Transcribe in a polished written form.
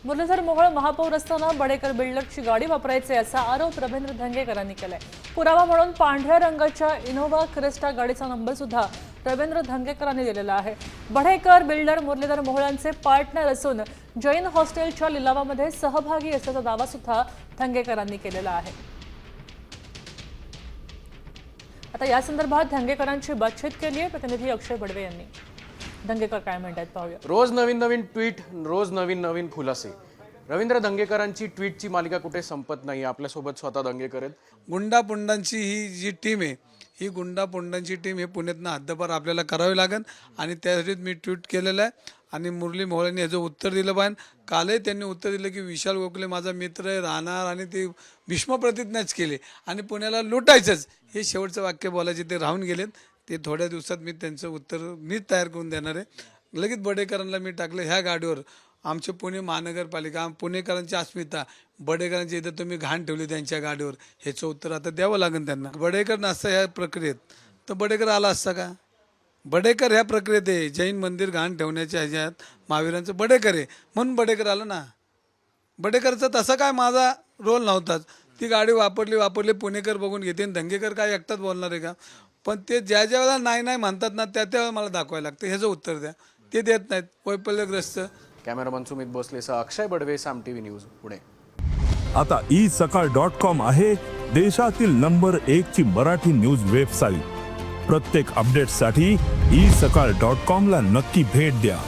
मुरलीधर मोहोळ महापौर असताना बडेकर बिल्डरची गाडी वापरायचे असा आरोप रवींद्र धंगेकरांनी केलाय। पुरावा म्हणून पांढऱ्या रंगाच्या इनोव्हा क्रिस्टा गाडीचा नंबर सुद्धा रवींद्र धंगेकरांनी दिलेला आहे। बडेकर बिल्डर मुरलीधर मोहोळांचे पार्टनर असून जैन हॉस्टेलच्या लिलावामध्ये सहभागी असल्याचा दावा सुद्धा धंगेकरांनी केलेला आहे। आता या संदर्भात धंगेकरांची बातचीत केली आहे प्रतिनिधी अक्षय बडवे यांनी। धंगेकर काय म्हणतात पाहूया। रोज नवीन नवीन ट्वीट, रोज नवीन नवीन खुलासे। रवींद्र धंगेकरांची ट्वीटची मालिका कुठे संपत नाही। आपल्यासोबत स्वतः धंगेकर आहेत। गुंडापुंडांची ही जी टीम आहे, ही गुंडापुंडांची टीम हे पुण्यातनं हद्दपार आपल्याला करावी लागेल आणि त्यासाठी मी ट्वीट केलेलं आहे आणि मुरली मोहोळांनी याचं उत्तर दिलं पाहिजे। कालही त्यांनी उत्तर दिलं की विशाल गोखले माझा मित्र आहे, राहणार आणि ते भीष्म प्रतिज्ञाच केली आणि पुण्याला लुटायचंच हे शेवटचं वाक्य बोलायचे ते राहून गेलेत। ते थोड्या दिवसात मी त्यांचं उत्तर मीच तयार करून देणार आहे। लगेच बडेकरांना मी टाकलं ह्या गाडीवर आमचे पुणे महानगरपालिका पुणेकरांची अस्मिता बडेकरांची इथं तुम्ही घाण ठेवली त्यांच्या गाडीवर ह्याचं उत्तर आता द्यावं लागेल त्यांना। बडेकर नसता ह्या प्रक्रियेत तर बडेकर आला असता का? बडेकर ह्या प्रक्रियेत आहे, जैन मंदिर घाण ठेवण्याच्या ह्याच्यात महावीरांचं बडेकर आहे म्हणून बडेकर आलं ना। बडेकरचा तसा काय माझा रोल नव्हताच। ती गाडी वापरली पुणेकर बघून घेते आणि धंगेकर काय एकटाच बोलणार आहे का? पण ते ज्या वेळेला नाही म्हणतात ना त्या वेळेला मला दाखवायला लागतं ह्याचं उत्तर द्या, ते देत नाहीत। वैफल्यग्रस्त। कॅमेरामन सुमित भोसलेसह अक्षय बडवे, साम टीव्ही न्यूज, पुणे। आता isakal.com आहे देशातील नंबर 1 ची मराठी न्यूज वेबसाईट। प्रत्येक अपडेटसाठी isakal.com ला नक्की भेट द्या।